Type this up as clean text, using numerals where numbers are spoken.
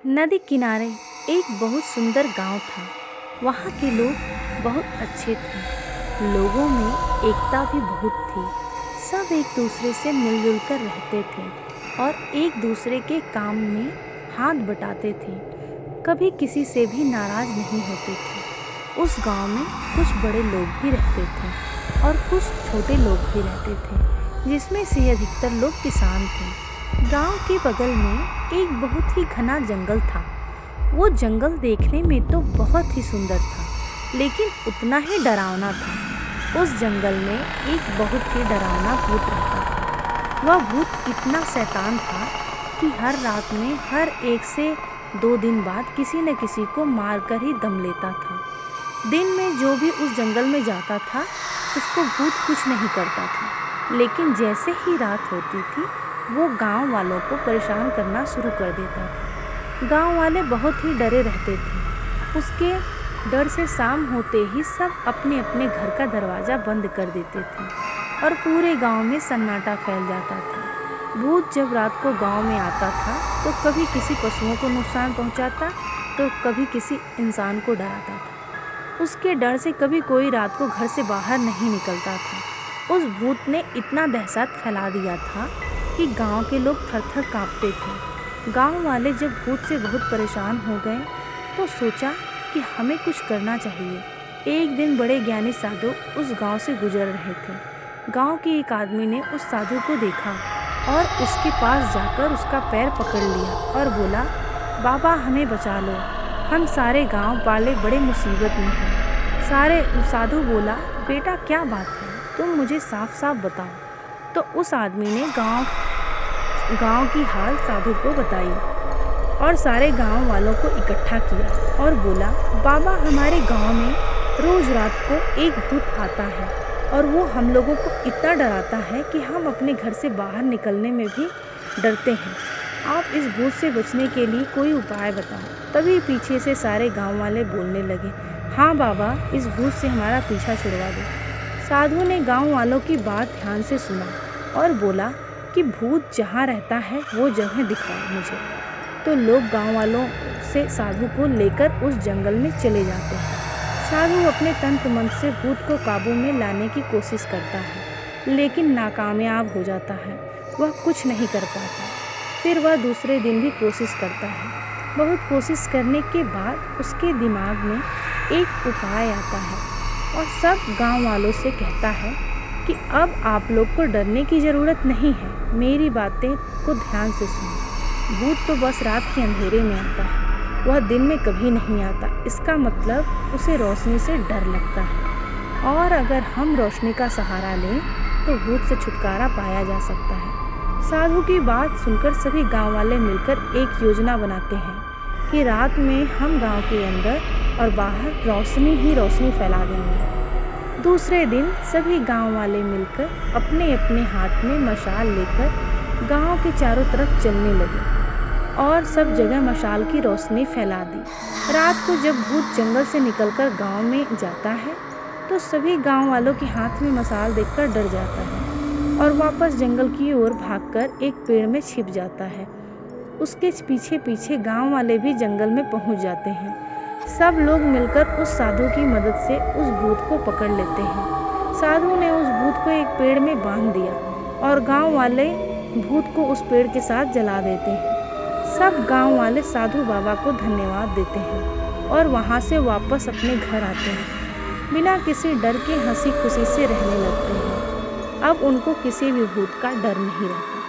नदी किनारे एक बहुत सुंदर गांव था। वहाँ के लोग बहुत अच्छे थे। लोगों में एकता भी बहुत थी। सब एक दूसरे से मिलजुल कर रहते थे और एक दूसरे के काम में हाथ बटाते थे। कभी किसी से भी नाराज नहीं होते थे। उस गांव में कुछ बड़े लोग भी रहते थे और कुछ छोटे लोग भी रहते थे, जिसमें से अधिकतर लोग किसान थे। गांव के बगल में एक बहुत ही घना जंगल था। वो जंगल देखने में तो बहुत ही सुंदर था, लेकिन उतना ही डरावना था। उस जंगल में एक बहुत ही डरावना भूत रहता था। वह भूत इतना शैतान था कि हर रात में हर 1 से 2 दिन बाद किसी न किसी को मारकर ही दम लेता था। दिन में जो भी उस जंगल में जाता था, उसको भूत कुछ नहीं करता था, लेकिन जैसे ही रात होती थी, वो गांव वालों को परेशान करना शुरू कर देता था। गांव वाले बहुत ही डरे रहते थे। उसके डर से शाम होते ही सब अपने अपने घर का दरवाज़ा बंद कर देते थे और पूरे गांव में सन्नाटा फैल जाता था। भूत जब रात को गांव में आता था तो कभी किसी पशुओं को नुकसान पहुंचाता, तो कभी किसी इंसान को डराता था। उसके डर से कभी कोई रात को घर से बाहर नहीं निकलता था। उस भूत ने इतना दहशत फैला दिया था कि गांव के लोग थर थर काँपते थे। गांव वाले जब भूत से बहुत परेशान हो गए तो सोचा कि हमें कुछ करना चाहिए। एक दिन बड़े ज्ञानी साधु उस गांव से गुजर रहे थे। गांव के एक आदमी ने उस साधु को देखा और उसके पास जाकर उसका पैर पकड़ लिया और बोला, बाबा हमें बचा लो, हम सारे गांव वाले बड़े मुसीबत में हैं। साधु बोला, बेटा क्या बात है, तुम मुझे साफ साफ बताओ। तो उस आदमी ने गांव की हाल साधु को बताई और सारे गांव वालों को इकट्ठा किया और बोला, बाबा हमारे गांव में रोज रात को एक भूत आता है और वो हम लोगों को इतना डराता है कि हम अपने घर से बाहर निकलने में भी डरते हैं। आप इस भूत से बचने के लिए कोई उपाय बताओ। तभी पीछे से सारे गांव वाले बोलने लगे, हाँ बाबा, इस भूत से हमारा पीछा छुड़वा दो। साधु ने गांव वालों की बात ध्यान से सुना और बोला कि भूत जहाँ रहता है वो जगह दिखाओ मुझे। तो लोग गांव वालों से साधु को लेकर उस जंगल में चले जाते हैं। साधु अपने तंत्र मंत्र से भूत को काबू में लाने की कोशिश करता है, लेकिन नाकामयाब हो जाता है। वह कुछ नहीं कर पाता। फिर वह दूसरे दिन भी कोशिश करता है। बहुत कोशिश करने के बाद उसके दिमाग में एक उपाय आता है और सब गांव वालों से कहता है कि अब आप लोग को डरने की ज़रूरत नहीं है, मेरी बातें को ध्यान से सुनो। भूत तो बस रात के अंधेरे में आता है, वह दिन में कभी नहीं आता। इसका मतलब उसे रोशनी से डर लगता है और अगर हम रोशनी का सहारा लें तो भूत से छुटकारा पाया जा सकता है। साधु की बात सुनकर सभी गांव वाले मिलकर एक योजना बनाते हैं कि रात में हम गांव के अंदर और बाहर रोशनी ही रोशनी फैला देंगे। दूसरे दिन सभी गांव वाले मिलकर अपने अपने हाथ में मशाल लेकर गांव के चारों तरफ चलने लगे और सब जगह मशाल की रोशनी फैला दी। रात को जब भूत जंगल से निकलकर गांव में जाता है तो सभी गांव वालों के हाथ में मशाल देखकर डर जाता है और वापस जंगल की ओर भागकर एक पेड़ में छिप जाता है। उसके पीछे पीछे गांव वाले भी जंगल में पहुंच जाते हैं। सब लोग मिलकर उस साधु की मदद से उस भूत को पकड़ लेते हैं। साधु ने उस भूत को एक पेड़ में बांध दिया और गांव वाले भूत को उस पेड़ के साथ जला देते हैं। सब गांव वाले साधु बाबा को धन्यवाद देते हैं और वहां से वापस अपने घर आते हैं। बिना किसी डर के हंसी खुशी से रहने लगते हैं। अब उनको किसी भी भूत का डर नहीं रहता।